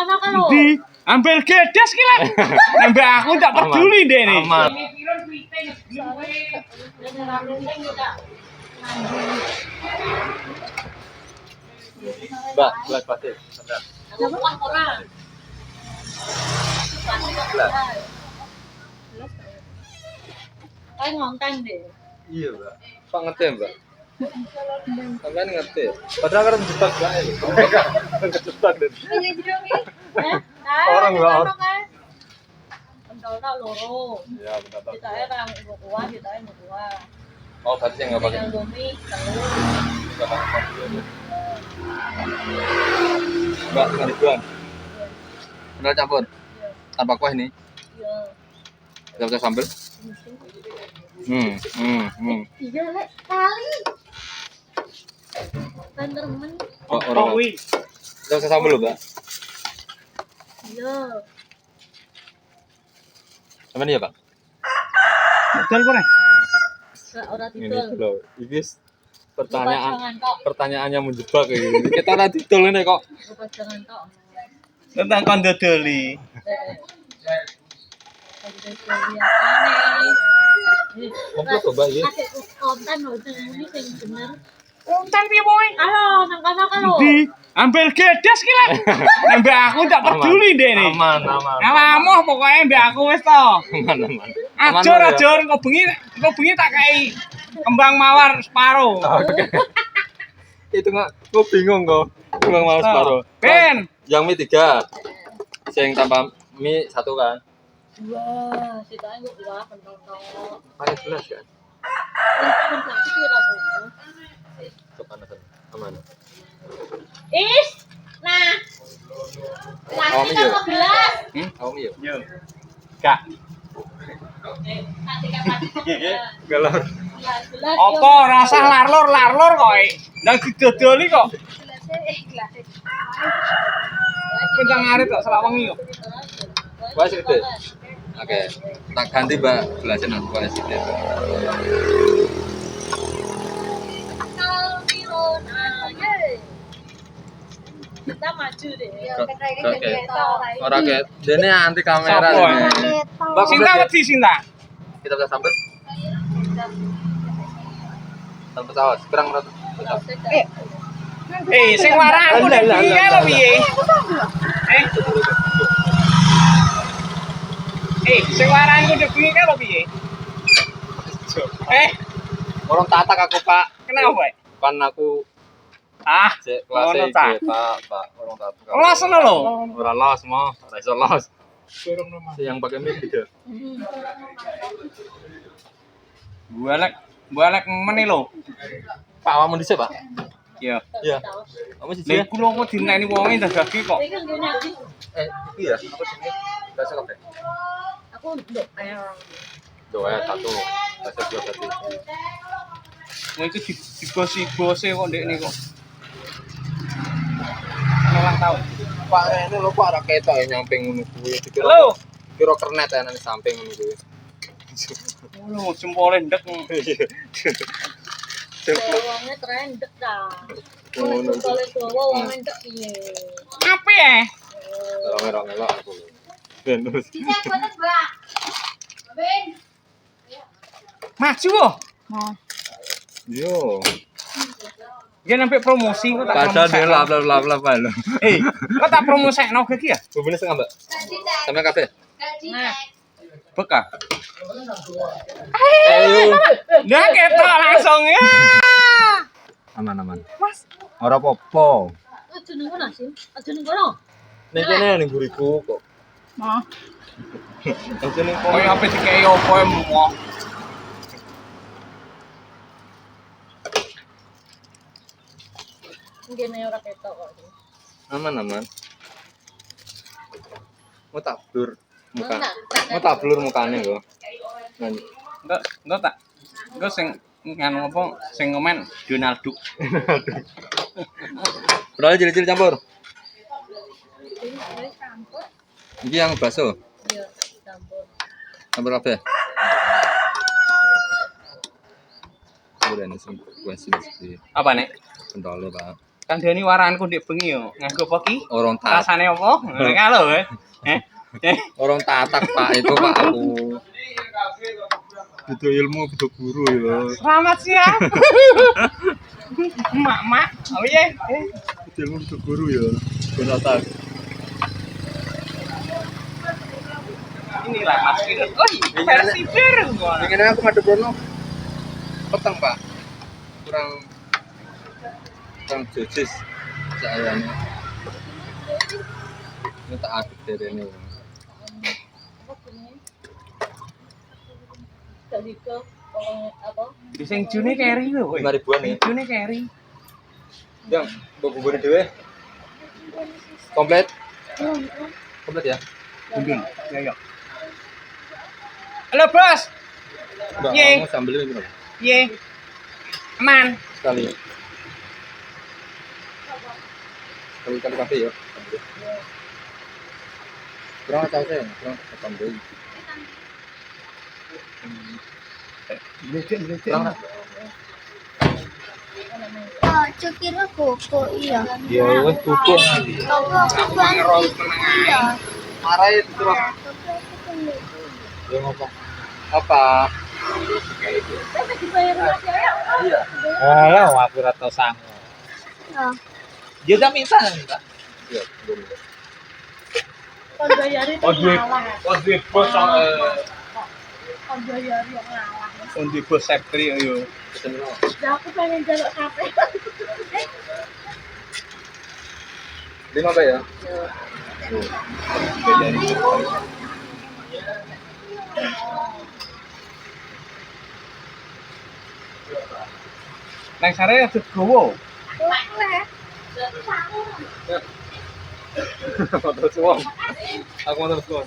kono kan lho. Di ambil gedes ki lah. Nambah aku tak peduli deh nih. Aman. Mbak, gelas plastik. Ada. Bukan orang. Gelas. Kayak ngonteng deh. Iya, Mbak. Pak ngerti, Mbak? Sampean ngerti. Padahal kan jebak bae. Kan kejebak deh. Orang Orang nggak. Pendolta loro. Ya, benar. Kita orang ibu kuah, kita ibu kuah. Oh, berarti yang enggak pakai. Yang domi, telur. Enggak pakai kopi. Mbak, kan ribuan. Benar campur. Tanpa kuah ini. Iya. Kita pakai sambal. Iya, Lek. Kali. Bantermen. Oh, orang. Wih. Kita pakai sambal loh, Mbak. Iya. Sampean iya, Pak? Betul kok nih. Ora Ini didol. loh. Ini Jangan kok. pertanyaannya menjebak kayak gini. Kita nanti didol ini kok. Jangan kok. Tentang kondodoli. Komplit kok, Mbak, ya. Konten lho sing muni sing bener. Konten piye boy? Halo, nang kono kan lho. Di ambil gedes ki lah. Nambah aku tak peduli deh nih. Aman. Alamoh pokoknya mbak aku wis to. Aman. Ajur kok bengi tak kei kembang mawar separo. Oke. Itu nggak, gue bingung kok. Kembang mawar separuh. Ben, Yang mie 3. Yang tanpa mie 1 kan. Wah, sitae kok dua pentol tok. Pakai gelas kan. Pentol iki pira, Bu? Kepanasan. Aman. Is. Nah. Awam Plastik iya. apa gelas? Awam iya. yo. Gak. Plastik apa gelas? Galon. Gelas. Apa rasa larlor kok. Ndang didodoli kok. Gelas. Pencang ngarit kok selak wengi kok. Wah, gede. Oke. Tak ganti, Mbak. Gelasnya nang kuah sithik. Kita maju deh. Oke. Ora kayak dene anti kamera. Sopo, dene. Mbak, Sinta komplit ya? wedi Sinta. Kita bisa sambel. Sambel saus. Kurang menurut. Sing warang aku nek piye lho piye? Sing warang aku nek piye lho piye? Orang tatak aku, Pak. Kenapa? Kan aku cek ngono kelas ta. Pak. Orang tatak. Los ngono lho. Ora los mau, ora iso los. Yang pakai mic gitu. Bualek meneh lho. Pak, kamu dhisik, Pak? Iya. Iya. Kamu sih Lha ya? kula kok dineni wonge dagake kok. Iki ya, apa sini? Bahasa kafe. Aku nduk Doa satu. Bahasa dua berarti. Mau itu digosi-gosi kok ndekne kok. Ulang tahun. Pak, ini lho Pak, ora ketok ya nyamping ngono kuwi. Halo. Kira kernet ya nang samping ngono kuwi. Lho jempole ndek. Wongnya trendek ta. Ngono. Kalau dawa wong entek piye? Apa ya? Rong elok aku. Terus. Maju kok. Yo. Dia sampai promosi kok tak Padahal dia promosi. lap lho. Kok tak promosekno iki ya? Bubune setengah, Mbak. Sampai kafe. Nah, Bekah. Ayo. Nah ketok langsung ya. Aman. Mas, Ora apa-apa. aja nang kono sih. Aja nang kono. Nek kene ning buriku kok. mah. Aja ning Koyo apa dikei opo ya mo. Ngene ora ketok kok. Aman. Mau tak blur muka. Enggak. Mau tak blur mukane kok. Lanjut. Enggak tak. Enggak sing nganu apa sing ngomen Donald Duck. Berapa jili-jili campur? Wis campur. Iki yang bakso. Iya, campur. Campur apa? Boleh nih sing kuesin sih. Apa nek? Pentol, Pak. Kandhani waranku ndek bengi yo. Nganggo apa ki? Orang tak, Rasane apa? Ngono ka lho, eh. orang tatak Pak itu Pak aku. Butuh ilmu, butuh guru ya. Selamat siang. Mak. Oh iya. Butuh ilmu, butuh guru ya. Tatak. Inilah Mas Firul. Oh, versi baru. Pengen aku madu Brono. Petang Pak. Kurang jujis saya ini. Ini tak aduk dari ini. Jadi ke apa? Di sing june keri lho. 5.000-an ya. June keri. Yang bumbu-bumbu dhewe. Komplit. Komplit ya. Bundun. Ya ya. Halo, Bos. Mbak, Ye. kamu sambil ini berapa? Ye. Aman. Sekali. Kali kafe ya. Kurang sausnya, kurang tambah. Kurang. Oh, cukirnya koko iya. Ya wes cukup. Koko Ngerol iya. Marah itu terus. Ya ngomong. Apa? Iya. Alah, aku rata sangu. Oh, Dia tak minta. Iya, belum. Kon bayari Oh, duit bos kon bayari yang ngalah. on di bos Septri yo. Pesen no. Ya aku pengen jaluk kafe. 5 Pak ya? Nang sare aja gowo. Motor suwon. Aku motor suwon.